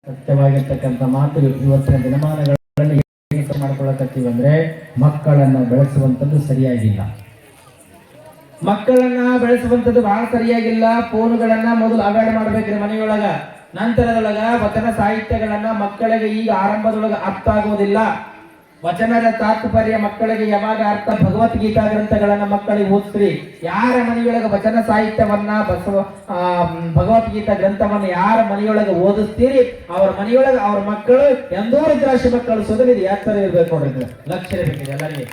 ಸತ್ಯವಾಗಿರ್ತಕ್ಕಂಥ ಮಾತು ಇವತ್ತಿನ ದಿನಮಾನಗಳಲ್ಲಿ ಮಾಡ್ಕೊಳ್ಳಕತ್ತೀವಿ ಅಂದ್ರೆ ಮಕ್ಕಳನ್ನ ಬೆಳೆಸುವಂಥದ್ದು ಸರಿಯಾಗಿಲ್ಲ. ಮಕ್ಕಳನ್ನ ಬೆಳೆಸುವಂಥದ್ದು ಬಹಳ ಸರಿಯಾಗಿಲ್ಲ. ಫೋನ್ಗಳನ್ನ ಮೊದಲು ಅವಾಯ್ಡ್ ಮಾಡ್ಬೇಕ್ರಿ ಮನೆಯೊಳಗ. ನಂತರದೊಳಗ ವಚನ ಸಾಹಿತ್ಯಗಳನ್ನ ಮಕ್ಕಳಿಗೆ ಈಗ ಆರಂಭದೊಳಗ ಅರ್ಥ ಆಗೋದಿಲ್ಲ. ವಚನದ ತಾತ್ಪರ್ಯ ಮಕ್ಕಳಿಗೆ ಯಾವಾಗ ಅರ್ಥ, ಭಗವದ್ಗೀತಾ ಗ್ರಂಥಗಳನ್ನ ಮಕ್ಕಳಿಗೆ ಓದಿಸ್ರಿ. ಯಾರ ಮನೆಯೊಳಗೆ ವಚನ ಸಾಹಿತ್ಯವನ್ನ ಭಗವದ್ಗೀತಾ ಗ್ರಂಥವನ್ನ ಯಾರ ಮನೆಯೊಳಗೆ ಓದಿಸ್ತೀರಿ ಅವ್ರ ಮನೆಯೊಳಗೆ ಅವ್ರ ಮಕ್ಕಳು ಎಂದೋ ರಾಶಿ ಮಕ್ಕಳು ಸೊದಗಿದ ಯಾತ್ತರ ಇರ್ಬೇಕು ನೋಡ್ರಿ. ಲಕ್ಷ್ಯ ಇರ್ಬೇಕಿದೆ ಎಲ್ಲರಿಗೆ.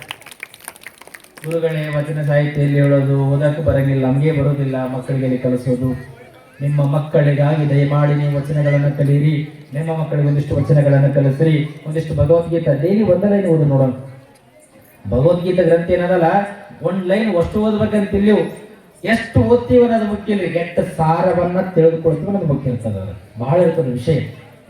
ಗುರುಗಳೇ ವಚನ ಸಾಹಿತ್ಯದಲ್ಲಿ ಹೇಳೋದು ಓದಕ್ಕೆ ಬರಂಗಿಲ್ಲ, ನಮಗೆ ಬರೋದಿಲ್ಲ, ಮಕ್ಕಳಿಗೆ ಕಲಿಸೋದು. ನಿಮ್ಮ ಮಕ್ಕಳಿಗಾಗಿ ದಯಮಾಡಿ ನೀವು ವಚನಗಳನ್ನು ಕಲೀರಿ. ನಿಮ್ಮ ಮಕ್ಕಳಿಗೆ ಒಂದಿಷ್ಟು ವಚನಗಳನ್ನು ಕಲಿಸ್ರಿ. ಒಂದಿಷ್ಟು ಭಗವದ್ಗೀತಾ ಡೈಲಿ ಒಂದ ಲೈನ್ ಓದು ನೋಡೋಣ. ಭಗವದ್ಗೀತಾ ಗ್ರಂಥ ಏನದಲ್ಲ, ಒಂದ್ ಲೈನ್ ಅಷ್ಟು ಓದ್ಬೇಕಂತ ಇಲ್ಲಿ ಎಷ್ಟು ಓದ್ತೀವಿ ಅನ್ನೋದು ಮುಖ್ಯ ಇಲ್ರಿ. ಕೆಟ್ಟ ಸಾರವನ್ನ ತಿಳಿದುಕೊಳ್ತೀವಿ ಅನ್ನೋದು ಮುಖ್ಯ ಇರ್ತದ. ಬಹಳ ಇರ್ತದೆ ವಿಷಯ.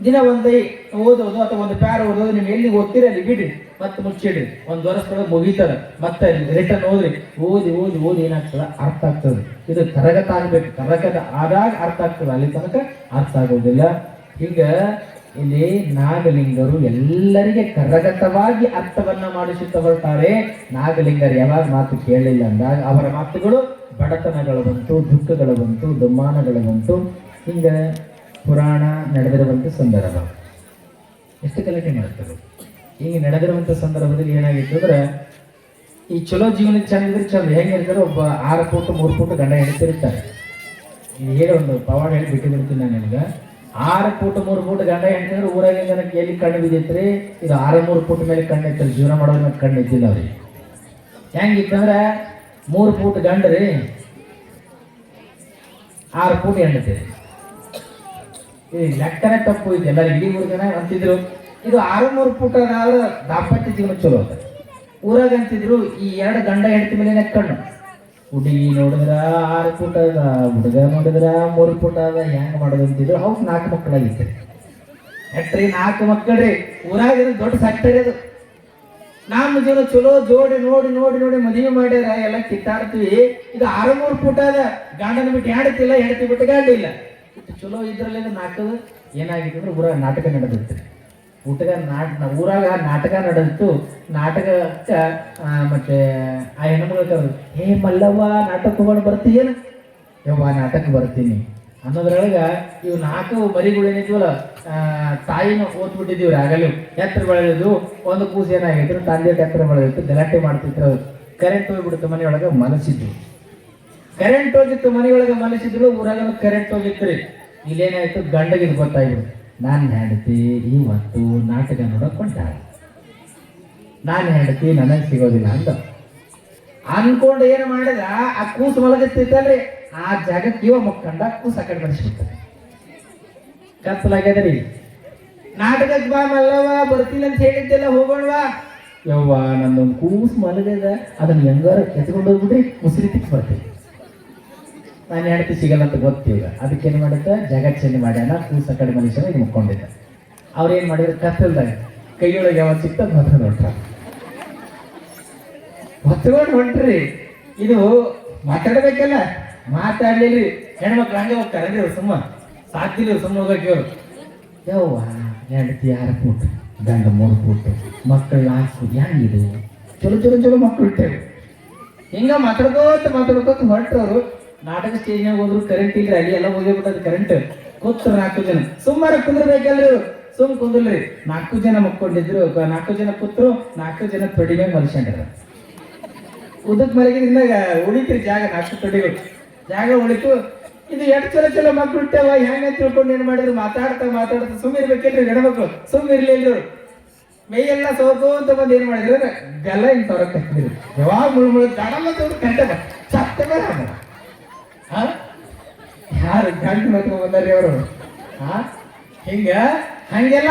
ದಿನ ಒಂದೈ ಓದೋದು ಅಥವಾ ಒಂದು ಪ್ಯಾರ ಓದೋದು, ನೀವು ಎಲ್ಲಿ ಓದ್ತೀರಿ ಅಲ್ಲಿ ಬಿಡ್ರಿ, ಮತ್ತೆ ಮುಚ್ಚಿಡ್ರಿ. ಒಂದು ವರ್ಷದೊಳಗೆ ಮುಗೀತದ, ಮತ್ತೆ ರಿಟರ್ನ್ ಓದ್ರಿ. ಓದಿ ಓದಿ ಓದಿ ಏನಾಗ್ತದ, ಅರ್ಥ ಆಗ್ತದೆ. ಇದು ಕರಗತ ಆಗ್ಬೇಕು. ಕರಗತ ಆದಾಗ ಅರ್ಥ ಆಗ್ತದೆ, ಅಲ್ಲಿ ತನಕ ಅರ್ಥ ಆಗೋದಿಲ್ಲ. ಈಗ ಇಲ್ಲಿ ನಾಗಲಿಂಗರು ಎಲ್ಲರಿಗೆ ಕರಗತವಾಗಿ ಅರ್ಥವನ್ನ ಮಾಡಿಸುತ್ತಾ ಬರ್ತಾರೆ. ನಾಗಲಿಂಗರು ಯಾವಾಗ ಮಾತು ಕೇಳಲಿಲ್ಲ ಅಂದಾಗ ಅವರ ಮಾತುಗಳು ಬಡತನಗಳು ಬಂತು, ದುಃಖಗಳು ಬಂತು, ದುಮ್ಮಾನಗಳು ಬಂತು. ಹಿಂಗ ಪುರಾಣ ನಡೆದಿರುವಂಥ ಸಂದರ್ಭ ಎಷ್ಟು ಗಲಾಟೆ ಮಾಡ್ತಾರೆ. ಹಿಂಗೆ ನಡೆದಿರುವಂಥ ಸಂದರ್ಭದಲ್ಲಿ ಏನಾಗಿತ್ತು ಅಂದ್ರೆ, ಈ ಚಲೋ ಜೀವನ ಚಂದ ಇದ್ರೆ ಚಂದ. ಹೆಂಗಿರ್ತಾರೆ, ಒಬ್ಬ 6 ಫೂಟ್ 3 ಫೂಟ್ ಗಂಡ ಹೆಣ್ತಿರ್ತಾರೆ. ಹೇಳಿ ಒಂದು ಪವಾಡ ಹೇಳಿ ಬಿಟ್ಟು ಬಿಡ್ತೀನಿ ನಾನು ನಿಮ್ಗೆ. 6 ಫೂಟ್ 3 ಫೂಟ್ ಗಂಡ ಹೆಣ್ತಿದ್ರೆ ಊರಾಗ ಜನಕ್ಕೆ ಎಲ್ಲಿ ಕಣ್ಣು ಬಿದ್ದಿತ್ರಿ. ಇದು 6 3 ಫೂಟ್ ಮೇಲೆ ಕಣ್ಣು ಇತ್ತು. ಜೀವನ ಮಾಡೋದ್ರ ಮೇಲೆ ಕಣ್ಣು ಇದ್ದಿಲ್ಲ ಅವ್ರಿಗೆ. ಹೆಂಗಿತ್ತಂದ್ರೆ 3 ಫೂಟ್ ಗಂಡ್ರಿ, 6 ಫೂಟ್ ಹೆಣ್ತೀರಿ. ಈ ಲೆಕ್ಕನೇ ತಪ್ಪು ಇದೆ. ಎಲ್ಲರೂ ಇಡೀ 3 ಜನ ಅಂತಿದ್ರು ಇದು 6 3 ಫೂಟ್ ಆದ್ರೆ ದಾಂಪತ್ಯ ಜೀವನ ಚಲೋ ಅದ. ಊರಾಗ ಅಂತಿದ್ರು ಈ 2 ಗಂಡ ಹೆಂಡತಿ ಮೇಲೆ ಕಣ್ಣು. ಹುಡುಗಿ ನೋಡಿದ್ರ 6 ಫೂಟ್ ಅದ, ಹುಡುಗ ನೋಡಿದ್ರ 3 ಫೂಟ್ ಅದ. ಹೆಂಗ್ ಮಾಡೋದು ಅಂತಿದ್ರು. ಅವ್ರು 4 ಮಕ್ಕಳಾಗಿತ್ತು. ಎಟ್ರಿ 4 ಮಕ್ಕಳ್ರಿ. ಊರಾಗ ದೊಡ್ಡ ಫ್ಯಾಕ್ಟರಿ ಅದು. ನಮ್ಮ ಜೀವನ ಚಲೋ ಜೋಡಿ ನೋಡಿ ನೋಡಿ ನೋಡಿ ಮದುವೆ ಮಾಡ್ಯಾರ, ಎಲ್ಲ ಕಿತ್ತಾಡ್ತೀವಿ. ಇದು 6 3 ಫೂಟ್ ಅದ. ಗಂಡನ ಬಿಟ್ಟು ಹೆಂಡತಿಲ್ಲ, ಹೆಂಡತಿ ಬಿಟ್ಟು ಗಂಡ ಇಲ್ಲ. ಚಲೋ ಇದ್ರಲ್ಲಿ ನಾಟಕ ಏನಾಗಿತ್ತು ಅಂದ್ರೆ ಊರಾಗ ನಾಟಕ ನಡೆದಿತ್ತು. ಊರಾಗ ನಾಟಕ ನಡೆದಿತ್ತು. ನಾಟಕಕ್ಕ ಮತ್ತೆ ಆ ಹೆಣ್ಮಗಳು ಹೇ ಮಲ್ಲವ್ವ ನಾಟಕ ಹೋಗೋಣ ಬರ್ತೀಯೇನು? ಯವ್ವ ನಾಟಕ ಬರ್ತೀನಿ ಅನ್ನೋದ್ರೊಳಗ ಇವು 4 ಮರಿಗಳು ಏನಿದ್ವಲ್ಲ, ತಾಯಿನ ಓದ್ಬಿಟ್ಟಿದ್ದೀವ್ರಿ. ಆಗಲೂ ಎತ್ತರ ಬೆಳೆದಿದ್ದು. ಒಂದು ಕೂಸು ಏನಾಗಿತ್ತು, ತಂದೆ ಎತ್ತರ ಬೆಳೆದಿತ್ತು. ಗಲಾಟೆ ಮಾಡ್ತಿದ್ರು. ಕರೆಂಟ್ ಹೋಗ್ಬಿಡುತ್ತೆ, ಮನೆಯೊಳಗೆ ಮಲಸಿದ್ರು. ಕರೆಂಟ್ ಹೋಗಿತ್ತು, ಮನೆಯೊಳಗೆ ಮಲಸಿದ್ರು. ಊರಾಗ ಕರೆಂಟ್ ಹೋಗಿತ್ತು ರೀ. ಇಲ್ಲೇನಾಯ್ತು, ಗಂಡಗಿದ್ ಗೊತ್ತಾಗ್ಬಿಡ್ತು. ನಾನು ಹೆಂಡತಿ ಇವತ್ತು ನಾಟಕ ನೋಡಕ್ ಕೊಂಟಾಳ, ನಾನು ಹೆಂಡತಿ ನನಗೆ ಸಿಗೋದಿಲ್ಲ ಅಂತ ಅನ್ಕೊಂಡು ಏನು ಮಾಡಿದ, ಆ ಕೂಸು ಮಲಗಿಸ್ತೈತಲ್ರಿ, ಆ ಜಾಗಕ್ಕೆ ಇವ ಮಕ್ಕಂಡ ಕೂಸು ಆ ಕಡೆ ಮನಸ್ಬಿಡ್ತಾರೆ. ಕತ್ತಲಾಗ್ಯದ್ರಿ. ನಾಟಕಕ್ಕೆ ಬಾ ಮಲ್ಲವ್ವ ಬರ್ತೀನಿ ಅಂತ ಹೇಳಿದ್ದೆಲ್ಲ ಹೋಗೋಣವಾ. ಯವ್ವ ನನ್ನೊಂದು ಕೂಸು ಮಲಗದ, ಅದನ್ನ ಹೆಂಗಾರ ಎತ್ಕೊಂಡು ಹೋಗ್ಬಿಟ್ರಿ ಮುಸ್ರಿ ತಿಕ್ ಬರ್ತೀವಿ. ನಾನು ಹೆಂಡತಿ ಸಿಗಲ್ಲ ಅಂತ ಗೊತ್ತೀಗ. ಅದಕ್ಕೇನು ಮಾಡುತ್ತೆ, ಜಾಗ ಚೇಂಜ್ ಮಾಡ್ಯಾನ. ಕೂಸ ಕಡೆ ಮನುಷ್ಯನ ಈಗ ಮುಕ್ಕೊಂಡಿದ್ದ. ಅವ್ರೇನು ಮಾಡಿದ್ರು, ಕತ್ತಲ್ದಾಗ ಕೈಯೊಳಗೆ ಯಾವಾಗ ಸಿಕ್ತದ ಹೊತ್ಕೊಂಡು ಹೊಂಟ್ರ. ಹೊತ್ಕೊಂಡು ಹೊಂಟ್ರಿ. ಇದು ಮಾತಾಡ್ಬೇಕಲ್ಲ, ಮಾತಾಡ್ಲಿಲ್ರಿ. ಹೆಣ್ಮಕ್ಳು ಹಂಗೆ ಹೋಗ್ತಾರಲ್ರಿ. ಅವ್ರು ಸುಮ್ಮ ಸಾಧ್ಯಿಲ್ಲ, ಸುಮ್ಮ ಹೋಗಕ್ಕೆ ಅವ್ರು. ಯವ್ವ ಹೆಂಡತಿ 6 ಫೂಟ್, ಗಂಡ 3 ಫೂಟ್, ಮಕ್ಕಳು 4 ಫೂಟ್. ಹೆಂಗಿದು ಚಲೋ ಚಲೋ ಚಲೋ ಮಕ್ಕಳು ಇಟ್ಟೇವೆ. ಹಿಂಗ ಮಾತಾಡ್ಕೋತ ಹೊರಟವ್ರು. ನಾಟಕ ಸ್ಟೇಜ್ನಾಗ ಹೋದ್ರು. ಕರೆಂಟ್ ಇಲ್ರಿ, ಅಲ್ಲಿ ಎಲ್ಲ ಹೋಗಿಬಿಟ್ಟದ ಕರೆಂಟ್. ಕೂತ್ರ 4 ಜನ ಸುಮಾರ ಕುಂದ್ರಬೇಕಲ್ರಿ. ಸುಮ್ ಕುಂದ್ರಲ್ರಿ. 4 ಜನ ಮಕ್ಕೊಂಡಿದ್ರು. 4 ಜನ ಕೂತ್ರು. 4 ಜನ ತೊಡಿ ಮೇಲೆ ಮಲ್ಸ್ಕೊಂಡ್ರ. ಉದಕ್ ಮಲಗಿದ್ದಾಗ ಉಳಿತ್ರಿ ಜಾಗ. 4 ತೊಡಿಗಳು ಜಾಗ ಉಳಿತು. ಇದು ಎಷ್ಟು ಚಲೋ ಚಲೋ ಮಕ್ಳು ಇಟ್ಟವ. ಹೆಂಗ ತಿಳ್ಕೊಂಡು ಏನ್ ಮಾಡಿದ್ರು, ಮಾತಾಡ್ತಾ ಸುಮ್ ಇರ್ಬೇಕಿಲ್ರಿ ಗಣಮಕ್ಳು. ಸುಮ್ ಇರ್ಲಿಲ್ರು. ಮೈಯೆಲ್ಲ ಸೋತು ಅಂತ ಬಂದು ಏನ್ ಮಾಡಿದ್ರು, ಗಲ್ಲ ಹಿಂಗ್ ಹೊರಗೆ ಕಟ್ಟಿದ್ರು. ಯಾವಾಗ ಮುಳುಮುಳು ಗಡಮತ್ತವ್ರು ಕಂಡ ಸತ್ತ ಮೇಲೆ ಯಾರು ಗಂಟು ಮತ್ಕೊಂಡ್ ಬಂದಾರ್ರಿ ಅವರು. ಹಿಂಗ ಹಂಗೆಲ್ಲ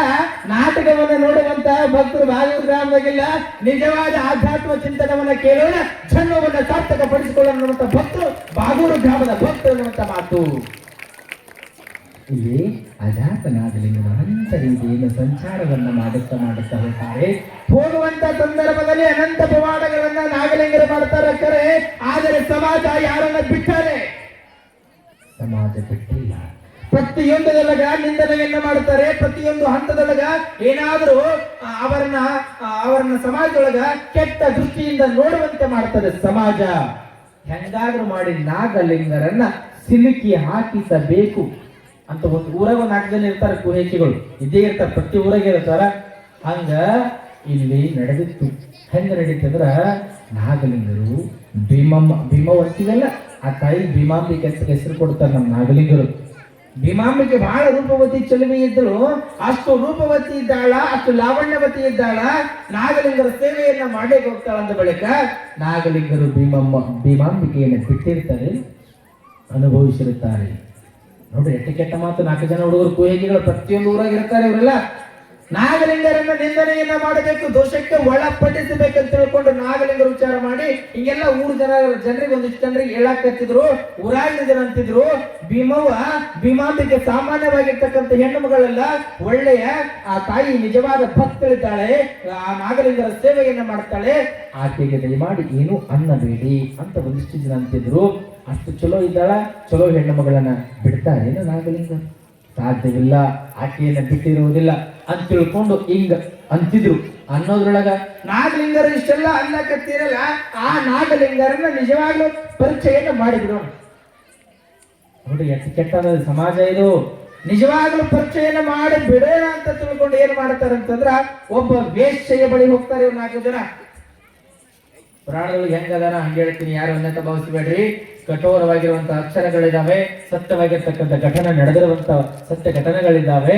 ನಾಟಕವನ್ನ ನೋಡುವಂತ ಭಕ್ತರು ಬಾಗೂರು ಗ್ರಾಮದಾಗಿಲ್ಲ. ನಿಜವಾದ ಆಧ್ಯಾತ್ಮ ಚಿಂತನವನ್ನ ಕೇಳೋಣ, ಜನ್ಮವನ್ನ ಸಾರ್ಥಕ ಪಡಿಸಿಕೊಳ್ಳೋಣ ಅನ್ನುವಂತ ಭಕ್ತರು ಬಾಗೂರು ಗ್ರಾಮದ ಭಕ್ತರು ಅನ್ನುವಂತ ಮಾತು. ಇಲ್ಲಿ ಅಜಾತನಾಗಲಿಂಗನ ಅನಂತ ರೀತಿಯಿಂದ ಸಂಚಾರವನ್ನ ಮಾಡುತ್ತಾ ಹೋಗ್ತಾರೆ. ಹೋಗುವಂತ ಸಂದರ್ಭದಲ್ಲಿ ಅನಂತ ಪವಾಡಗಳನ್ನ ನಾಗಲಿಂಗರು ಮಾಡ್ತಾರೆ. ಆದರೆ ಸಮಾಜ ಯಾರನ್ನ ಬಿಟ್ಟಾರೆ? ಸಮಾಜ ಬಿಟ್ಟಿಲ್ಲ. ಪ್ರತಿಯೊಂದರೊಳಗ ನಿಂದನೆಯನ್ನ ಮಾಡ್ತಾರೆ. ಪ್ರತಿಯೊಂದು ಹಂತದೊಳಗ ಏನಾದರೂ ಅವರನ್ನ ಸಮಾಜದೊಳಗ ಕೆಟ್ಟ ದೃಷ್ಟಿಯಿಂದ ನೋಡುವಂತೆ ಮಾಡ್ತದೆ ಸಮಾಜ. ಹೆಂಗಾದ್ರೂ ಮಾಡಿ ನಾಗಲಿಂಗರನ್ನ ಸಿಲುಕಿ ಹಾಕಿಸಬೇಕು ಅಂತ ಒಂದು ಊರಾಗ 4 ಜನ ಇರ್ತಾರೆ, ಕುಹೇಚಿಗಳು ಇದ್ದೇ ಇರ್ತಾರೆ, ಪ್ರತಿ ಊರಾಗ ಇರ್ತಾರ. ಹಂಗ ಇಲ್ಲಿ ನಡೆದಿತ್ತು. ಹೆಂಗ ನಡೀತಂದ್ರ ನಾಗಲಿಂಗರು ಭೀಮವಂತಿಗಲ್ಲ, ಆ ತಾಯಿ ಭೀಮಾಂಬಿಕೆ ಹೆಸರು ಕೊಡ್ತಾರೆ ನಮ್ಮ ನಾಗಲಿಂಗರು. ಭೀಮಾಂಬಿಕೆ ಬಹಳ ರೂಪವತಿ ಚೆಲುವೆ ಇದ್ದಳು. ಅಷ್ಟು ರೂಪವತಿ ಇದ್ದಾಳ, ಅಷ್ಟು ಲಾವಣ್ಯವತಿ ಇದ್ದಾಳ. ನಾಗಲಿಂಗರ ಸೇವೆಯನ್ನ ಮಾಡೇ ಹೋಗ್ತಾಳ. ಅಂದ ಬಳಿಕ ನಾಗಲಿಂಗರು ಭೀಮಾಂಬಿಕೆಯನ್ನು ಬಿಟ್ಟಿರ್ತಾರೆ, ಅನುಭವಿಸಿರುತ್ತಾರೆ. ನೋಡ್ರಿ ಎಷ್ಟು ಕೆಟ್ಟ ಮಾತು. 4 ಜನ ಹುಡುಗರು ಕುಹೇಜಿಗಳು ಪ್ರತಿಯೊಂದು ಊರಾಗಿರ್ತಾರೆ. ಇವರೆಲ್ಲ ನಾಗಲಿಂಗರನ್ನ ನಿಂದನೆಯನ್ನ ಮಾಡಬೇಕು, ದೋಷಕ್ಕೆ ಒಳಪಡಿಸಬೇಕಂತ ತಿಳ್ಕೊಂಡು ನಾಗಲಿಂಗರು ವಿಚಾರ ಮಾಡಿ ಹಿಂಗೆಲ್ಲ ಜನರಿಗೆ ಒಂದಿಷ್ಟು ಜನರಿಗೆ ಹೇಳಕ್ ಹಚ್ಚಿದ್ರು. ಊರಾಗಿನ ಜನ ಅಂತಿದ್ರು, ಭೀಮಾಂಬಿಕೆ ಸಾಮಾನ್ಯವಾಗಿರ್ತಕ್ಕಂಥ ಹೆಣ್ಣು ಮಗಳೆಲ್ಲ ಒಳ್ಳೆಯ ಆ ತಾಯಿ ನಿಜವಾದ ಭಕ್ತಳಿದ್ದಾಳೆ, ಆ ನಾಗಲಿಂಗರ ಸೇವೆಯನ್ನ ಮಾಡ್ತಾಳೆ, ಆಕೆಗೆ ದಯಮಾಡಿ ಏನು ಅನ್ನಬೇಡಿ ಅಂತ ಒಂದಿಷ್ಟು ಜನ ಅಂತಿದ್ರು. ಅಷ್ಟು ಚಲೋ ಇದ್ದಾಳ, ಚಲೋ ಹೆಣ್ಣು ಮಗಳನ್ನ ಬಿಡ್ತಾರೇನು ನಾಗಲಿಂಗರು? ಸಾಧ್ಯವಿಲ್ಲ, ಆಕೆಯನ್ನ ಬಿಟ್ಟಿರುವುದಿಲ್ಲ ಅಂತ ತಿಳ್ಕೊಂಡು ಹಿಂಗ ಅಂತಿದ್ರು. ಅನ್ನೋದ್ರೊಳಗ ನಾಗಲಿಂಗರು ಇಷ್ಟೆಲ್ಲ ಅನ್ನಕತ್ತಿರಲ್ಲ, ಆ ನಾಗಲಿಂಗರನ್ನ ನಿಜವಾಗ್ಲೂ ಪರೀಕ್ಷೆಯನ್ನ ಮಾಡಿಬಿಡೋಣ. ನೋಡಿ ಎಷ್ಟು ಕೆಟ್ಟ ಸಮಾಜ ಇದು. ನಿಜವಾಗ್ಲೂ ಪರೀಕ್ಷೆಯನ್ನ ಮಾಡಿ ಬಿಡೋಣ ಅಂತ ತಿಳ್ಕೊಂಡು ಏನ್ ಮಾಡ್ತಾರೆ ಅಂತಂದ್ರ ಒಬ್ಬ ವೇಶ್ಯೆಯ ಬಳಿ ಹೋಗ್ತಾರೆ. ಇವ್ರು 4 ಜನ ಪುರಾಣದಲ್ಲಿ ಹೆಂಗದಾನ ಹಂಗೆ ಹೇಳ್ತೀನಿ, ಯಾರು ಅನ್ನತ ಭಾವಿಸಬೇಡ್ರಿ. ಕಠೋರವಾಗಿರುವಂತಹ ಅಕ್ಷರಗಳಿದ್ದಾವೆ, ಸತ್ಯವಾಗಿರ್ತಕ್ಕಂಥ ಘಟನೆ ನಡೆದಿರುವಂತ ಸತ್ಯ ಘಟನೆಗಳಿದ್ದಾವೆ.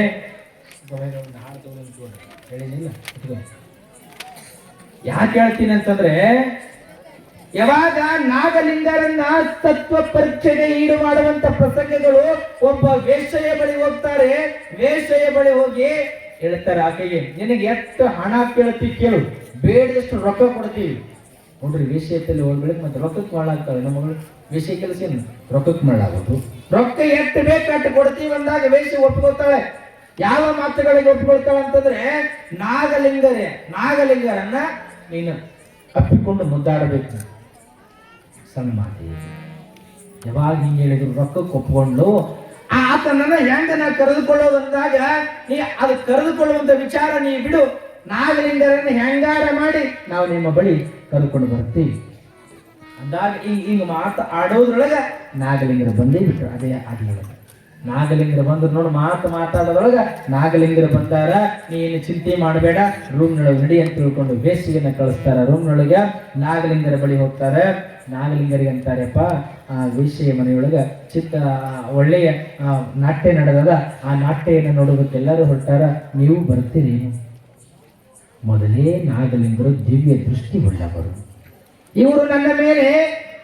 ಯಾಕೆ ಹೇಳ್ತೀನಿ ಅಂತಂದ್ರೆ, ಯಾವಾಗ ನಾಗಲಿಂಗರನ್ನ ತತ್ವ ಪರೀಕ್ಷೆಗೆ ಈಡು ಮಾಡುವಂತ ಪ್ರಸಂಗಗಳು ಒಬ್ಬ ವೇಶ್ಯೆಯ ಬಳಿ ಹೋಗ್ತಾರೆ. ವೇಶ್ಯೆಯ ಬಳಿ ಹೋಗಿ ಹೇಳ್ತಾರೆ ಆಕೆಗೆ, ನಿನಗೆ ಎಷ್ಟು ಹಣ ಕೇಳ್ತಿ ಕೇಳು, ಬೇಡದಷ್ಟು ರೊಕ್ಕ ಕೊಡ್ತೀವಿ. ನೋಡ್ರಿ, ವೇಶ್ಯತೆಯಲ್ಲಿ ಹೋಗ್ಬೇಕು ಮತ್ತೆ ರೊಕ್ಕಕ್ಕೆ ಮಾಡಾಗ್ತಾವೆ ನಮ್ಮ ಮಗಳು. ವೇಶ್ಯ ಕೆಲಸ ಏನು ರೊಕ್ಕಕ್ಕೆ ಮಾಡಾಗೋದು. ರೊಕ್ಕ ಎಷ್ಟು ಬೇಕಾಟ್ಟು ಕೊಡ್ತೀವಿ ಅಂದಾಗ ವೇಶ್ಯ ಒಪ್ಪಿಕೊಳ್ತಾಳೆ. ಯಾವ ಮಾತುಗಳಿಗೆ ಒಪ್ಪಿಕೊಳ್ತಾಳೆ ಅಂತಂದ್ರೆ, ನಾಗಲಿಂಗರನ್ನ ನೀನು ಅಪ್ಪಿಕೊಂಡು ಮುದ್ದಾಡಬೇಕು. ಸಣ್ಣ ಮಾತಿ ಯಾವಾಗ ಹಿಂಗೆ ಹೇಳಿದ್ರು, ರೊಕ್ಕಕ್ಕೆ ಒಪ್ಪಿಕೊಂಡು ಆತನನ್ನ ಹೆಂಗನ ಕರೆದುಕೊಳ್ಳೋದಂದಾಗ ನೀ ಅದು ಕರೆದುಕೊಳ್ಳುವಂತ ವಿಚಾರ ನೀ ಬಿಡು, ನಾಗಲಿಂಗರನ್ನ ಹೆಂಗಾರ ಮಾಡಿ ನಾವು ನಿಮ್ಮ ಬಳಿ ಕರ್ಕೊಂಡು ಬರ್ತೀವಿ ಅಂದಾಗ ಹಿಂಗ ಆಡೋದ್ರೊಳಗ ನಾಗಲಿಂಗರು ಬಂದೇ ಬಿಟ್ರು. ಅದೇ ಆದಿಯೊಳಗ ನಾಗಲಿಂಗರು ಬಂದ್ರು. ನೋಡಿ, ಮಾತಾಡೋದ್ರೊಳಗ ನಾಗಲಿಂಗರು ಬಂದಾರ. ನೀನು ಚಿಂತೆ ಮಾಡಬೇಡ, ರೂಮ್ನೊಳಗೆ ನಡಿ ಅಂತ ತಿಳ್ಕೊಂಡು ಬೇಸಿಗೆನ ಕಳಿಸ್ತಾರ. ರೂಮ್ನೊಳಗೆ ನಾಗಲಿಂಗರ ಬಳಿ ಹೋಗ್ತಾರೆ. ನಾಗಲಿಂಗರಿಗೆ ಅಂತಾರೆಪ್ಪ, ಆ ವೇಶ್ಯೆಯ ಮನೆಯೊಳಗ ಒಳ್ಳೆಯ ನಾಟ್ಯ ನಡೆದದ, ಆ ನಾಟ್ಯವನ್ನು ನೋಡೋದಕ್ಕೆ ಎಲ್ಲರೂ ಹೊರಟಾರ, ನೀವು ಬರ್ತೀರಿ? ಮೊದಲೇ ನಾಗಲಿಂಗರು ದಿವ್ಯ ದೃಷ್ಟಿ ಉಳ್ಳವರು. ಇವರು ನನ್ನ ಮೇಲೆ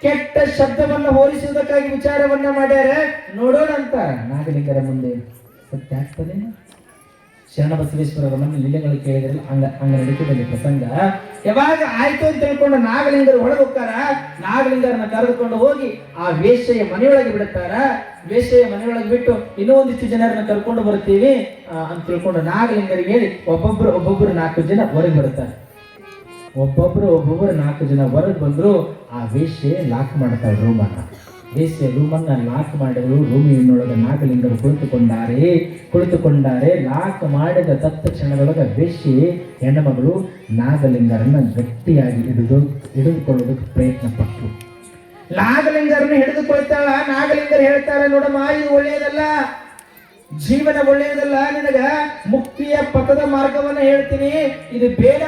ಕೆಟ್ಟ ಶಬ್ದವನ್ನು ಹೋಲಿಸುವುದಕ್ಕಾಗಿ ವಿಚಾರವನ್ನ ಮಾಡ್ಯಾರ, ನೋಡೋಣ ಅಂತ ನಾಗಲಿಂಗರ ಮುಂದೆ ಸತ್ಯ ಆಗ್ತದೆ. ಶರಣಬಸವೇಶ್ವರರ ಮನೆ ಲೀಲೆಗಳು ಕೇಳಿದ್ರಲ್ಲ, ಹಂಗ ನಡೀತದಲ್ಲಿ ಪ್ರಸಂಗ. ಯಾವಾಗ ಆಯ್ತು ಅಂತ ತಿಳ್ಕೊಂಡು ನಾಗಲಿಂಗರು ಒಳಗೆ ಹೋಗ್ತಾರ. ನಾಗಲಿಂಗರನ್ನ ಕರೆದುಕೊಂಡು ಹೋಗಿ ಆ ವೇಶ್ಯೆಯ ಮನೆಯೊಳಗೆ ಬಿಡುತ್ತಾರ. ವೇಶ್ಯೆಯ ಮನೆಯೊಳಗೆ ಬಿಟ್ಟು ಇನ್ನೂ ಒಂದಿಷ್ಟು ಜನರನ್ನ ಕರ್ಕೊಂಡು ಬರ್ತೀವಿ ಅಂತ ತಿಳ್ಕೊಂಡು ನಾಗಲಿಂಗರಿಗೆ ಹೇಳಿ ಒಬ್ಬೊಬ್ರು 4 ಜನ ಹೊರಗೆ ಬರ್ತಾರೆ. ಒಬ್ಬೊಬ್ರು 4 ಜನ ಹೊರಗೆ ಬಂದ್ರು. ಆ ವೇಶ್ಯೆ ಲಾಕ್ ಮಾಡ್ತಾಳೆ ರೂಮನ್ನ. ವೇಶ್ಯೆ ರೂಮನ್ನ ಲಾಕ್ ಮಾಡಿದ್ರು. ರೂಮಿನೊಳಗೆ ನಾಗಲಿಂಗರು ಕುಳಿತುಕೊಂಡಾರೆ. ಲಾಕ್ ಮಾಡಿದ ತತ್ಕ್ಷಣದೊಳಗೆ ವೇಶ್ಯೆ ಹೆಣ್ಣುಮಗಳು ನಾಗಲಿಂಗರನ್ನ ಗಟ್ಟಿಯಾಗಿ ಹಿಡಿದುಕೊಳ್ಳೋದಕ್ಕೆ ಪ್ರಯತ್ನ ಪಟ್ಟರು. ನಾಗಲಿಂಗರನ್ನ ಹಿಡಿದುಕೊಳ್ತಾಳ. ನಾಗಲಿಂಗರು ಹೇಳ್ತಾರೆ, ನೋಡಮ್ಮ, ಇದು ಒಳ್ಳೆಯದಲ್ಲ, ಜೀವನ ಒಳ್ಳೆಯದಲ್ಲ, ನಿನಗ ಮುಕ್ತಿಯ ಪಥದ ಮಾರ್ಗವನ್ನ ಹೇಳ್ತೀನಿ, ಇದು ಬೇಡ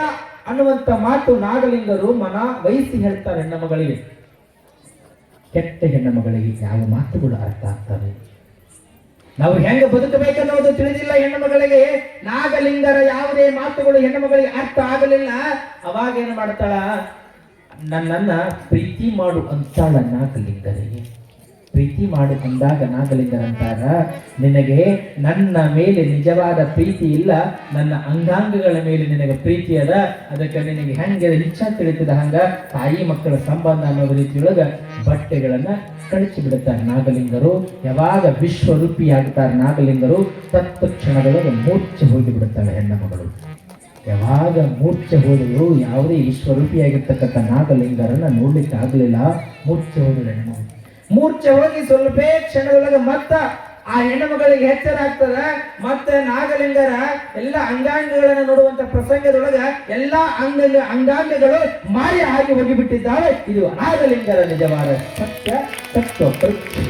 ಅನ್ನುವಂತ ಮಾತು ನಾಗಲಿಂಗರು ಮನ ವಹಿಸಿ ಹೇಳ್ತಾರೆ ಹೆಣ್ಣ ಮಗಳಿಗೆ. ಕೆಟ್ಟ ಹೆಣ್ಣ ಮಗಳಿಗೆ ಯಾವ ಮಾತುಗಳು ಅರ್ಥ ಆಗ್ತವೆ, ನಾವು ಹೆಂಗ ಬದುಕಬೇಕನ್ನೋದು ತಿಳಿದಿಲ್ಲ ಹೆಣ್ಣು ಮಗಳಿಗೆ. ನಾಗಲಿಂಗರ ಯಾವುದೇ ಮಾತುಗಳು ಹೆಣ್ಣು ಮಗಳಿಗೆ ಅರ್ಥ ಆಗಲಿಲ್ಲ. ಅವಾಗ ಏನು ಮಾಡ್ತಾಳ, ನನ್ನನ್ನ ಪ್ರೀತಿ ಮಾಡು ಅಂತಾಳ ನಾಗಲಿಂಗರಿಗೆ. ಪ್ರೀತಿ ಮಾಡು ಅಂದಾಗ ನಾಗಲಿಂಗರಂತಾರ, ನಿನಗೆ ನನ್ನ ಮೇಲೆ ನಿಜವಾದ ಪ್ರೀತಿ ಇಲ್ಲ, ನನ್ನ ಅಂಗಾಂಗಗಳ ಮೇಲೆ ನಿನಗೆ ಪ್ರೀತಿ ಅದ, ಅದಕ್ಕೆ ನಿನಗೆ ಹೆಂಗೆ ಇಚ್ಛಾ ತಿಳಿತದ ಹಂಗ ತಾಯಿ ಮಕ್ಕಳ ಸಂಬಂಧ ಅನ್ನೋದು ರೀತಿಯೊಳಗ ಬಟ್ಟೆಗಳನ್ನ ಕಳಿಸಿ ಬಿಡುತ್ತಾರೆ ನಾಗಲಿಂಗರು. ಯಾವಾಗ ವಿಶ್ವರೂಪಿಯಾಗುತ್ತಾರೆ ನಾಗಲಿಂಗರು, ತತ್ಕ್ಷಣದೊಳಗೆ ಮೂರ್ಛೆ ಹೋಗಿ ಬಿಡುತ್ತಾಳೆ ಹೆಣ್ಣು ಮಗಳು. ಯಾವಾಗ ಮೂರ್ಛೆ ಹೋದಳು, ಯಾವುದೇ ವಿಶ್ವರೂಪಿಯಾಗಿರ್ತಕ್ಕಂಥ ನಾಗಲಿಂಗರನ್ನ ನೋಡ್ಲಿಕ್ಕೆ ಆಗಲಿಲ್ಲ. ಮೂರ್ಛೆ ಹೋದಳು ಹೆಣ್ಣು. ಮೂರ್ಛೆ ಹೋಗಿ ಸ್ವಲ್ಪ ಕ್ಷಣದೊಳಗೆ ಮತ್ತ ಆ ಹೆಣ್ಣು ಮಗಳಿಗೆ ಎಚ್ಚರ ಆಗ್ತದ. ಮತ್ತೆ ನಾಗಲಿಂಗರ ಎಲ್ಲ ಅಂಗಾಂಗಗಳನ್ನು ನೋಡುವಂತ ಪ್ರಸಂಗದೊಳಗ ಎಲ್ಲಾ ಅಂಗಾಂಗಗಳು ಮಾಯ ಆಗಿ ಹೋಗಿಬಿಟ್ಟಿದ್ದಾವೆ. ಇದು ನಾಗಲಿಂಗರ ನಿಜವಾದ ಸತ್ಯ ತತ್ವ ಪರೀಕ್ಷೆ.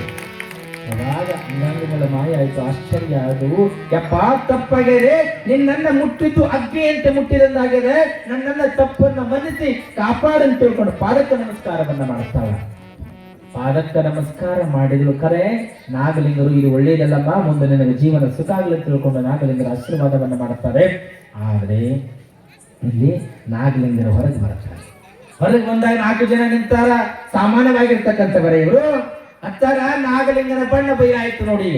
ಯಾವಾಗ ಅಂಗಾಂಗಗಳ ಮಾಯ ಆಯ್ತು ಆಶ್ಚರ್ಯ ಅದು. ಯಪ್ಪ ತಪ್ಪಾಗಿದೆ, ನಿನ್ನನ್ನ ಮುಟ್ಟಿದ್ದು ಅಗ್ನಿಯಂತೆ ಮುಟ್ಟಿದಂದಾಗಿದೆ, ನನ್ನನ್ನ ತಪ್ಪನ್ನ ಮನ್ನಿಸಿ ಕಾಪಾಡಂತ ತಿಳ್ಕೊಂಡು ಪಾದಕ ನಮಸ್ಕಾರವನ್ನ ಮಾಡ್ತಾಳ. ಪಾದಕ್ಕ ನಮಸ್ಕಾರ ಮಾಡಿದ್ರು. ಕರೆ ನಾಗಲಿಂಗರು ಇದು ಒಳ್ಳೇದಲ್ಲಮ್ಮ, ಮುಂದೆ ನಿನಗೆ ಜೀವನ ಸುಖ ಆಗಲಿ ತಿಳ್ಕೊಂಡು ನಾಗಲಿಂಗರ ಆಶೀರ್ವಾದವನ್ನ ಮಾಡ್ತಾರೆ. ಆದ್ರೆ ಇಲ್ಲಿ ನಾಗಲಿಂಗರ ಹೊರಗೆ ಬರ್ತಾರೆ. ಹೊರಗೆ ಬಂದಾಗ 4 ಜನ ನಿಂತಾರ. ಸಾಮಾನ್ಯವಾಗಿರ್ತಕ್ಕಂಥವರೇ ಇವರು. ಹತ್ತಾರ ನಾಗಲಿಂಗನ ಬಣ್ಣ ಬೈಲಾಯ್ತು ನೋಡಿ.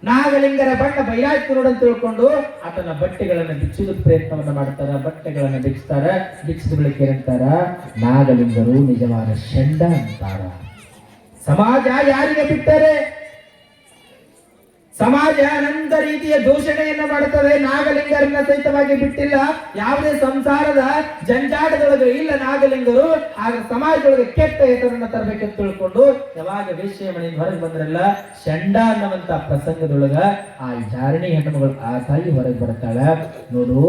ನಾಗಲಿಂಗರ ಬಣ್ಣ ಬೈಲಾಯ್ತು ನೋಡಂತ ತಿಳ್ಕೊಂಡು ಆತನ ಬಟ್ಟೆಗಳನ್ನು ಬಿಚ್ಚುವ ಪ್ರಯತ್ನವನ್ನ ಮಾಡ್ತಾರ. ಬಟ್ಟೆಗಳನ್ನ ಬಿಚ್ತಾರ. ಬಿಚ್ಚಿದ ಬಳಿಕ ಏನಂತಾರ, ನಾಗಲಿಂಗರು ನಿಜವಾದ ಷಂಡ ಅಂತಾರ. ಸಮಾಜ ಯಾರಿಗೆ ಬಿಟ್ಟರೆ? ಸಮಾಜ ಅನಂತ ರೀತಿಯ ದೂಷಣೆಯನ್ನ ಮಾಡುತ್ತದೆ. ನಾಗಲಿಂಗರನ್ನ ಸಹಿತವಾಗಿ ಬಿಟ್ಟಿಲ್ಲ. ಯಾವುದೇ ಸಂಸಾರದ ಜಂಜಾಟದೊಳಗೆ ಇಲ್ಲ ನಾಗಲಿಂಗರು. ಆಗ ಸಮಾಜದೊಳಗೆ ಕೆಟ್ಟ ಹೆಸರನ್ನ ತರಬೇಕೆಂದು ತಿಳ್ಕೊಂಡು ಯಾವಾಗ ವೇಶ್ಯ ಮನೆಯಿಂದ ಹೊರಗೆ ಬಂದ್ರಲ್ಲ, ಷಂಡ ಅನ್ನುವಂತ ಪ್ರಸಂಗದೊಳಗ ಆ ಜಾರಣಿ ಹೆಣ್ಣುಮಗಳು ಆ ತಾಯಿ ಹೊರಗೆ ಬರ್ತಾಳ. ನೋಡು,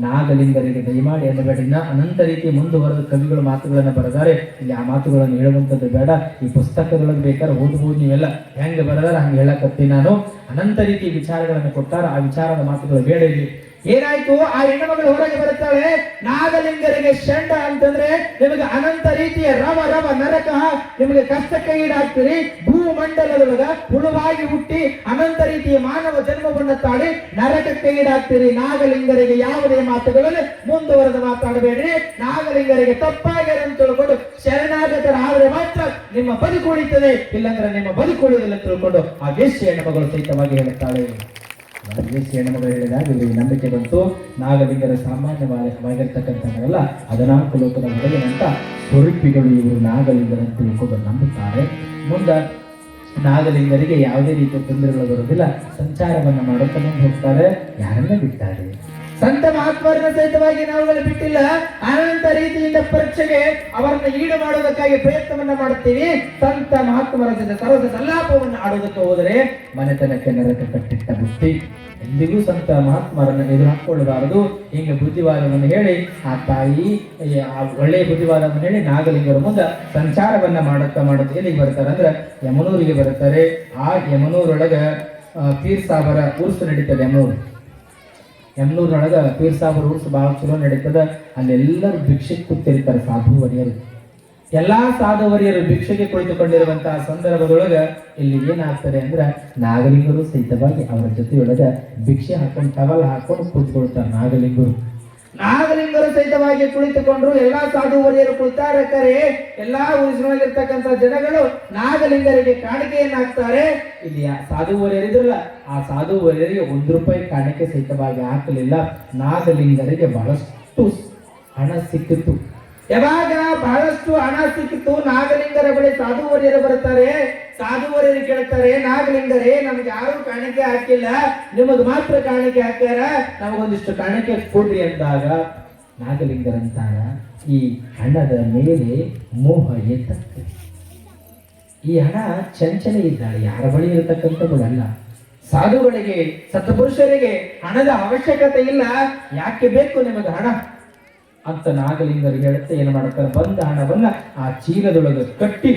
ನಾಗಲಿಂಗರಿಗೆ ದಯಮಾಡಿ ಅನ್ನಬೇಡಿನ ಅನಂತ ರೀತಿಯ ಮುಂದುವರೆದ ಕವಿಗಳು ಮಾತುಗಳನ್ನ ಬರೆದಾರೆ. ಇಲ್ಲಿ ಆ ಮಾತುಗಳನ್ನು ಹೇಳುವಂಥದ್ದು ಬೇಡ. ಈ ಪುಸ್ತಕದೊಳಗೆ ಬೇಕಾದ್ರೆ ಓದಬಹುದು. ನೀವೆಲ್ಲ ಹೆಂಗ ಬರೆದಾರ ಹಂಗೆ ಹೇಳಕತ್ತೀನಿ ನಾನು. ಅನಂತ ರೀತಿಯ ವಿಚಾರಗಳನ್ನು ಕೊಟ್ಟಾರ. ಆ ವಿಚಾರದ ಮಾತುಗಳು ಬೇಡ. ಇಲ್ಲಿ ಏನಾಯ್ತು, ಆ ಹೆಣ್ಣುಮಗಳು ಹೊರಗೆ ಬರುತ್ತಾಳೆ. ನಾಗಲಿಂಗರಿಗೆ ಷಂಡ ಅಂತಂದ್ರೆ ನಿಮಗೆ ಅನಂತ ರೀತಿಯ ರವ ರವ ನರಕ, ನಿಮಗೆ ಕಷ್ಟಕ್ಕೆ ಈಡಾಗ್ತೀರಿ. ಭೂಮಂಡಲದೊಳಗ ಹುಳುವಾಗಿ ಹುಟ್ಟಿ ಅನಂತ ರೀತಿಯ ಮಾನವ ಜನ್ಮವನ್ನು ತಾಳಿ ನರಕಕ್ಕೆ ಈಡಾಗ್ತೀರಿ. ನಾಗಲಿಂಗರಿಗೆ ಯಾವುದೇ ಮಾತುಗಳಲ್ಲಿ ಮುಂದುವರೆದು ಮಾತಾಡಬೇಡ್ರಿ. ನಾಗಲಿಂಗರಿಗೆ ತಪ್ಪಾಗಿದೆ ಅಂತ ತಿಳ್ಕೊಂಡು ಶರಣಾಗತರಾದ್ರೆ ಮಾತ್ರ ನಿಮ್ಮ ಬದುಕು ಉಳಿತದೆ, ಇಲ್ಲಾಂದ್ರೆ ನಿಮ್ಮ ಬದುಕು ಉಳಿದಿಲ್ಲ ತಿಳ್ಕೊಂಡು ಆ ವೇಶ್ಯ ಹೆಣ್ಣುಮಗಳು ಸಹಿತವಾಗಿ ಹೇಳುತ್ತಾಳೆ. ವೇಶ್ಯ ಹೆಣ್ಣುಮಗಳು ಹೇಳಿದಾಗ ಇವರಿಗೆ ನಂಬಿಕೆ ಬಂತು. ನಾಗಲಿಂಗರ ಸಾಮಾನ್ಯವಾಗಿರ್ತಕ್ಕಂಥವರೆಲ್ಲ 14 ಲೋಕದ ಹೊರಗಿನಂತ ಸ್ವರೂಪಿಗಳು ಇವರು ನಾಗಲಿಂಗರಂತ ತಿಳ್ಕೊಂಡು ನಂಬುತ್ತಾರೆ. ಮುಂದೆ ನಾಗಲಿಂಗರಿಗೆ ಯಾವುದೇ ರೀತಿಯ ತೊಂದರೆಗಳು ಬರುವುದಿಲ್ಲ. ಸಂಚಾರವನ್ನ ಮಾಡುತ್ತಾ ಹೋಗ್ತಾರೆ. ಯಾರನ್ನ ಬಿಟ್ಟಾರೆ? ಸಂತ ಮಹಾತ್ಮರನ್ನ ಸಹಿತವಾಗಿ ನಾವುಗಳು ಬಿಟ್ಟಿಲ್ಲ. ಅನಂತ ರೀತಿಯಿಂದ ಪರೀಕ್ಷೆಗೆ ಅವರನ್ನ ಈಡು ಮಾಡುವುದಕ್ಕಾಗಿ ಪ್ರಯತ್ನವನ್ನ ಮಾಡುತ್ತೀವಿ. ಸಂತ ಮಹಾತ್ಮರ ಜೊತೆ ಸರಸ ಸಲ್ಲಾಪವನ್ನು ಆಡುವುದಕ್ಕೆ ಹೋದರೆ ಮನೆತನಕ್ಕೆ ನರಕ ಕಟ್ಟಿಟ್ಟ ಬುದ್ಧಿ. ಎಂದಿಗೂ ಸಂತ ಮಹಾತ್ಮರನ್ನು ಎದುರು ಹಾಕೊಳ್ಳಬಾರದು. ಹಿಂಗೆ ಬುದ್ಧಿವಾದವನ್ನು ಹೇಳಿ ಆ ತಾಯಿ ಒಳ್ಳೆಯ ಬುದ್ಧಿವಾದವನ್ನು ಹೇಳಿ ನಾಗಲಿಂಗರ ಮುಂದೆ ಸಂಚಾರವನ್ನ ಮಾಡುತ್ತಾ ಎಲ್ಲಿಗೆ ಬರ್ತಾರೆ ಅಂದ್ರೆ ಯಮನೂರಿಗೆ ಬರುತ್ತಾರೆ. ಆ ಯಮನೂರೊಳಗ ಪೀರ್ ಸಾಬರ ಉರ್ಸು ನಡೀತದೆ. ಯಮನೂರೊಳಗ ಪೀರ್ ಸಾಬರ ಉರ್ಸು ಬಹಳ ಚಲೋ ನಡೀತದ. ಅಲ್ಲೆಲ್ಲರೂ ಭಿಕ್ಷೆಗೆ ಕೂತಿರ್ತಾರೆ. ಸಾಧುವರಿಯರು ಎಲ್ಲಾ ಸಾಧುವರಿಯರು ಭಿಕ್ಷೆಗೆ ಕುಳಿತುಕೊಂಡಿರುವಂತಹ ಸಂದರ್ಭದೊಳಗ ಇಲ್ಲಿ ಏನಾಗ್ತದೆ ಅಂದ್ರೆ ನಾಗಲಿಂಗರು ಸಹಿತವಾಗಿ ಅವರ ಜೊತೆಯೊಳಗ ಭಿಕ್ಷೆ ಹಾಕೊಂಡು ಟವಲ್ ಹಾಕೊಂಡು ಕೂತ್ಕೊಳ್ತಾರೆ. ನಾಗಲಿಂಗರು ಸಹಿತವಾಗಿ ಕುಳಿತುಕೊಂಡ್ರು. ಎಲ್ಲಾ ಸಾಧುವರಿಯರು ಕುಳಿತಾರಕ್ಕರೆ ಎಲ್ಲಾ ಊರಿನೊಳಗಿರ್ತಕ್ಕಂಥ ಜನಗಳು ನಾಗಲಿಂಗರಿಗೆ ಕಾಣಿಕೆಯನ್ನ ಹಾಕ್ತಾರೆ. ಇಲ್ಲಿ ಸಾಧುವರಿಯರಿದ್ರಲ್ಲ, ಆ ಸಾಧುವರಿಯರಿಗೆ ₹1 ಕಾಣಿಕೆ ಸಹಿತವಾಗಿ ಹಾಕಲಿಲ್ಲ. ನಾಗಲಿಂಗರಿಗೆ ಬಹಳಷ್ಟು ಹಣ ಸಿಕ್ಕಿತು. ಯಾವಾಗ ಬಹಳಷ್ಟು ಹಣ ಸಿಕ್ಕಿತು, ನಾಗಲಿಂಗರ ಬಳಿ ಸಾಧುವರಿಯರು ಬರ್ತಾರೆ. ಸಾಧುವರಿಯರು ಕೇಳ್ತಾರೆ, ನಾಗಲಿಂಗರೇ ನಮ್ಗೆ ಯಾರು ಕಾಣಿಕೆ ಹಾಕಿಲ್ಲ, ನಿಮಗ್ ಮಾತ್ರ ಕಾಣಿಕೆ ಹಾಕ್ಯಾರ, ನಮಗೊಂದಿಷ್ಟು ಕಾಣಿಕೆ ಕೊಡ್ರಿ ಅಂದಾಗ ನಾಗಲಿಂಗರಂತಾರ, ಈ ಹಣದ ಮೇಲೆ ಮೋಹ ಎತ್ತತ್ತೆ. ಈ ಹಣ ಚಂಚಲ ಇದ್ದಾಳೆ, ಯಾರ ಬಳಿ ಇರತಕ್ಕಂಥದ್ದಲ್ಲ. ಸಾಧುಗಳಿಗೆ ಸತ್ಪುರುಷರಿಗೆ ಹಣದ ಅವಶ್ಯಕತೆ ಇಲ್ಲ, ಯಾಕೆ ಬೇಕು ನಿಮಗೆ ಹಣ ಅಂತ ನಾಗಲಿಂಗರಿಗೆ ಹೇಳುತ್ತೆ. ಏನು ಮಾಡ್ತಾರೆ, ಬಂದ ಹಣವನ್ನ ಆ ಚೀಲದೊಳಗೆ ಕಟ್ಟಿ,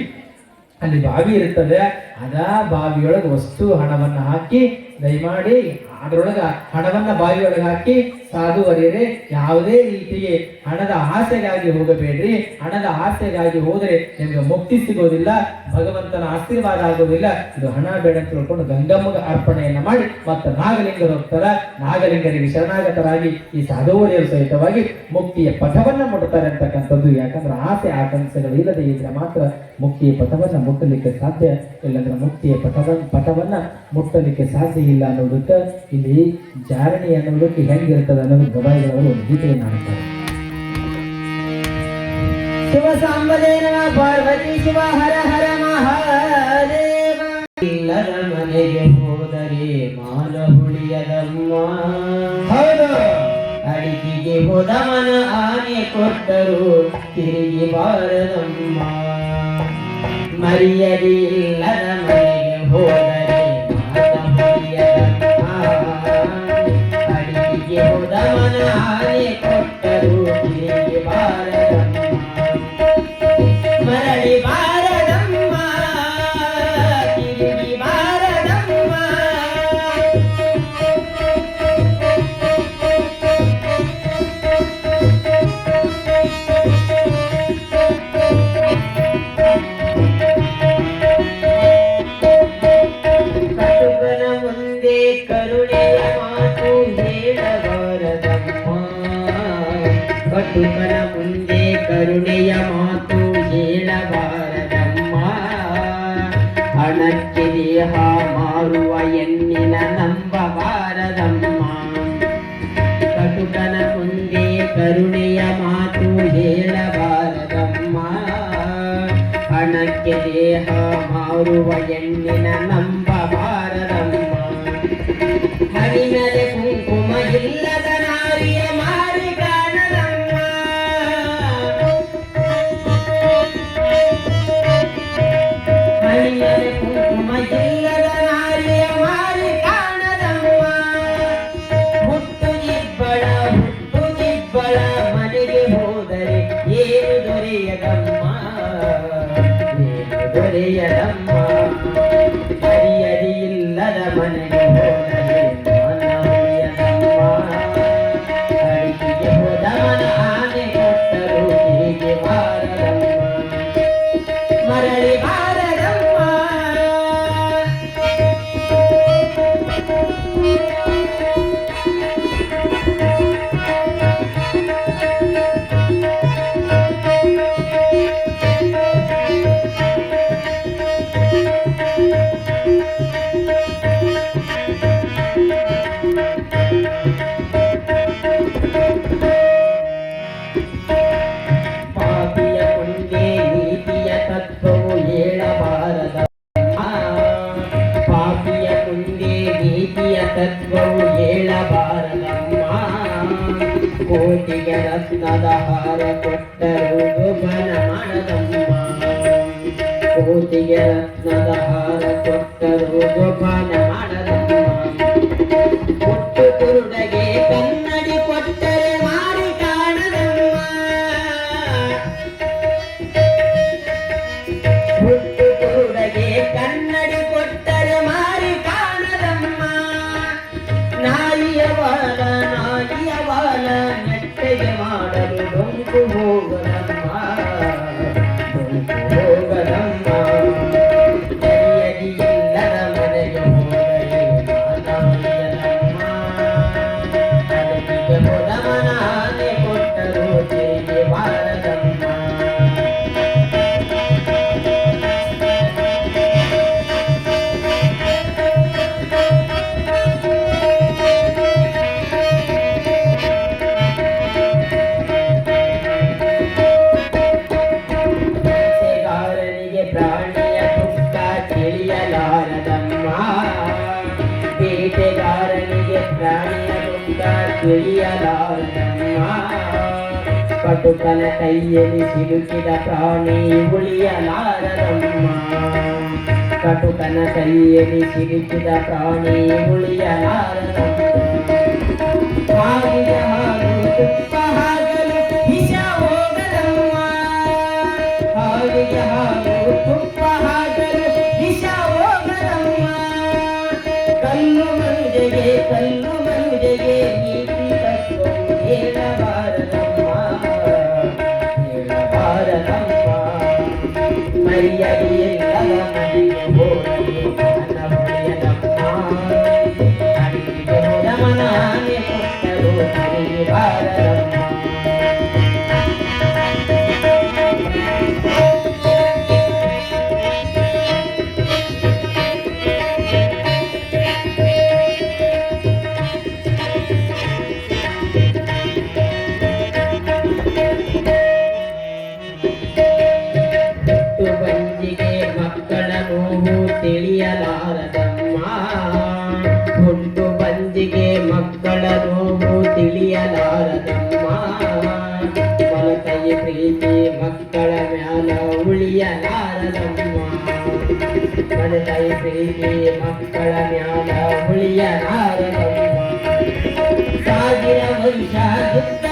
ಅಲ್ಲಿ ಬಾವಿ ಇರ್ತದೆ, ಅದಾ ಬಾವಿಯೊಳಗೆ ವಸ್ತು ಹಣವನ್ನ ಹಾಕಿ ದಯಮಾಡಿ ಅದರೊಳಗ ಹಣವನ್ನ ಬಾವಿಯೊಳಗೆ ಹಾಕಿ, ಸಾಧುವರಿಯರೇ ಯಾವುದೇ ರೀತಿಗೆ ಹಣದ ಆಸೆಗಾಗಿ ಹೋಗಬೇಡ್ರಿ, ಹಣದ ಆಸೆಗಾಗಿ ಹೋದರೆ ನಿಮಗೆ ಮುಕ್ತಿ ಸಿಗೋದಿಲ್ಲ, ಭಗವಂತನ ಆಶೀರ್ವಾದ ಆಗೋದಿಲ್ಲ, ಇದು ಹಣ ಬೇಡ ಅಂತ ತಿಳ್ಕೊಂಡು ಗಂಗಮ್ಮಗೆ ಅರ್ಪಣೆಯನ್ನ ಮಾಡಿ ಮತ್ತೆ ನಾಗಲಿಂಗರು ಹೋಗ್ತಾರ. ನಾಗಲಿಂಗರಿಗೆ ಶರಣಾಗತರಾಗಿ ಈ ಸಾಧುವರಿಯರು ಸಹಿತವಾಗಿ ಮುಕ್ತಿಯ ಪಥವನ್ನ ಮುಟ್ತಾರೆ ಅಂತಕ್ಕಂಥದ್ದು. ಯಾಕಂದ್ರೆ ಆಸೆ ಆಕಾಂಕ್ಷೆಗಳು ಇಲ್ಲದೆ ಇದ್ರೆ ಮಾತ್ರ ಮುಕ್ತಿಯ ಪಥವನ್ನ ಮುಟ್ಟಲಿಕ್ಕೆ ಸಾಧ್ಯ, ಇಲ್ಲಂದ್ರೆ ಮುಕ್ತಿಯ ಪಥವನ್ನ ಮುಟ್ಟಲಿಕ್ಕೆ ಸಾಧ್ಯ ಇಲ್ಲ ಅನ್ನೋದಕ್ಕೆ ಇಲ್ಲಿ ಜಾರಣಿ ಅನ್ನೋದಕ್ಕೆ ಹೆಂಗಿರ್ತದೆ ಅನ್ನೋದು ಗವಾಯಿಗಳವರು ಒಂದು ಗೀತೆಯನ್ನು ಹಾಡ್ತಾರೆ. ಶಿವ ಸಾಂಬದೇವ ಪಾರ್ವತಿ ಶಿವ ಹರ ಹರ ಮಹಾದೇವ. ಇಲ್ಲದ ಮನೆಗೆ ಹೋದರೆ ಮಾನ ಹುಳಿಯದಮ್ಮ, ಹೌದು ಅಡಿಗೆಗೆ ಹೋದವನ ಆನೆ ಕೊಟ್ಟರು ತಿರುಗಿ ಬಾರದಮ್ಮ. ಮರ್ಯಾದೆ ಇಲ್ಲದ ಮನೆಗೆ ಹೋದರೆ ಹೋದ ಮನ ಆನೆ ಕೊಟ್ಟರು ತಿರುಗಿ ಬಾರದಮ್ಮ ಮರಳಿ ಬಾರದಮ್ಮ ತಿರುಗಿ ಬಾರದಮ್ಮ ಕಟುಕನ ಮುಂದೆ ಕರುಣೆಯ ಮಾತು ಹೇಳಬಾರದಮ್ಮ ಕಟುಕನ ಮುಂದೆ ಕರುಣೆಯ ಮಾತು ಹೇಳಬಾರದಮ್ಮ ಹಣಕ್ಕೆ ದೇಹ ಮಾರುವ ಹೆಣ್ಣಿನ ನಂಬಬಾರದಮ್ಮ ಕಟುಕನ ಮುಂದೆ ಕರುಣೆಯ ಮಾತು ಹೇಳಬಾರದಮ್ಮ ಹಣಕ್ಕೆ ದೇಹ ಮಾರುವ ಹೆಣ್ಣಿನ ನಂಬಬಾರದಮ್ಮ ಹರಿನದೆ ಕುಂಕುಮ ಇಲ್ಲದ ನಾರಿಯ ಮಾರಿ ಕಾಣದಮ್ಮ ಹರಿನದೆ ಕುಂಕುಮ ಇಲ್ಲದ ನಾರಿಯ ಮಾರಿ ಕಾಣದಮ್ಮ ಹುಟ್ಟು ಜಿಬ್ಬಳ ಮನೆಗೆ ಹೋದರೆ ಏನು ದೊರೆಯದಮ್ಮ ಏನು ದೊರೆಯದಮ್ಮ ಹರಿಯದಿಲ್ಲದ ಮನೆಗೆ ಹೋದರೆ ಮನವಿಯದಮ್ಮ ಅಡಿಗೆ ಹೋದ ಮನ ಆನೆ ಕೊಟ್ಟರು ತಿರುಗಿ ಬಾರದಮ್ಮ ಮರಳಿ ಬಾರದಮ್ಮ ಪಾಪಿಯ ಮುಂದೆ ನೀತಿಯ ತತ್ವವು ಹೇಳಬಾರದಮ್ಮ ಪಾಪಿಯ ಮುಂದೆ ನೀತಿಯ ತತ್ವವು ಹೇಳಬಾರದಮ್ಮ ಕೋಟಿಗೆ ರತ್ನದ ಹಾರ ಕೊಟ್ಟರು ಗೊಬ್ಬನ ಮಾಡದಮ್ಮ ಕೋಟಿಗೆ ರತ್ನದ ಹಾರ ಕೊಟ್ಟರು ಗೊಬ್ಬನ ಮಾಡದಮ್ಮ ಹುಟ್ಟು ಕುರುಡಗೆ ಕನ್ನಡಿ ಕೊಟ್ಟರೆ ಮಾರಿ ಕಾಣದಮ್ಮ ಹುಟ್ಟು ಕುರುಡಗೆ ಕನ್ನಡಿ ಕೊಟ್ಟರೆ ಮಾರಿ ಕಾಣದಮ್ಮ ನಾಯಿಯ ಬಾಲ ನೆಟ್ಟಗೆ ಮಾಡಲು ಡೊಂಕು ಹೋಗದಮ್ಮ ಡೊಂಕು ಹೋಗದಮ್ಮ ಸರಿಯದಿಲ್ಲದ ಮನೆಗೆ ಹೋದರೆ ಮಾನವೀಯದಮ್ಮ ಅಡಗಿಗೆ ಹೋದ ಮನ ಆನೆ ಕೊಟ್ಟರು ತಿರುಗಿ ಬಾರದಮ್ಮ ಬೇಟೆಗಾರನಿಗೆ ಪ್ರಾಣಿಯ ದುಃಖ ತಿಳಿಯಲಾರದಮ್ಮ ಬೇಟೆಗಾರನಿಗೆ ಪ್ರಾಣಿಯ ದುಃಖ ತಿಳಿಯಲಾರದಮ್ಮ ಕಟುಕನ ಕೈಯಲ್ಲಿ ಸಿಲುಕಿದ ಪ್ರಾಣಿ ಉಳಿಯಲಾರದಮ್ಮ ಕಟುಕನ ಕೈಯಲ್ಲಿ ಸಿಲುಕಿದ ಪ್ರಾಣಿ ಉಳಿಯಲಾರದಮ್ಮ ಹಾವಿಗೆ ಹಾಲು ತುಪ್ಪ ಹಾಗಲು ವಿಷ ಹೋಗದಮ್ಮ ಹಾವಿಗೆ ಹಾಲು ತುಪ್ಪ ಹಾಗಲು ವಿಷ ಹೋಗದಮ್ಮ ಕಲ್ಲು ಮನುಜೆಗೆ ನೀತಿ ತತ್ವವು ಹೇಳಬಾರದಮ್ಮ ಹೇಳಬಾರದಮ್ಮ ಮರ್ಯಾದೆಯಿಲ್ಲದ ಮನೆಗೆ ಹೋದರೆ ನನ್ನ ಹೊಳೆಯದಮ್ಮ ಅಡಿಗೆ ಹೋದ ಮನ ಆನೆ ಕೊಟ್ಟರು ತಿರುಗಿ ಬಾರದಮ್ಮ ಹುಟ್ಟು ಬಂಜಿಗೆ ಮಕ್ಕಳ ನೋವು ತಿಳಿಯಲಾರದಮ್ಮ ಹುಟ್ಟು ಬಂಜಿಗೆ ಮಕ್ಕಳ ನೋವು ತಿಳಿಯಲಾರದಮ್ಮ ಮಲತಾಯಿ ಪ್ರೀತಿ ಮಕ್ಕಳ ಮ್ಯಾಲ ಉಳಿಯಲಾರದಮ್ಮ ಮಲತಾಯಿ ಪ್ರೀತಿ ಮಕ್ಕಳ ಮ್ಯಾಲ ಉಳಿಯಲಾರದಮ್ಮ ಆಗಿರ ವರ್ಷ ದುಃಖ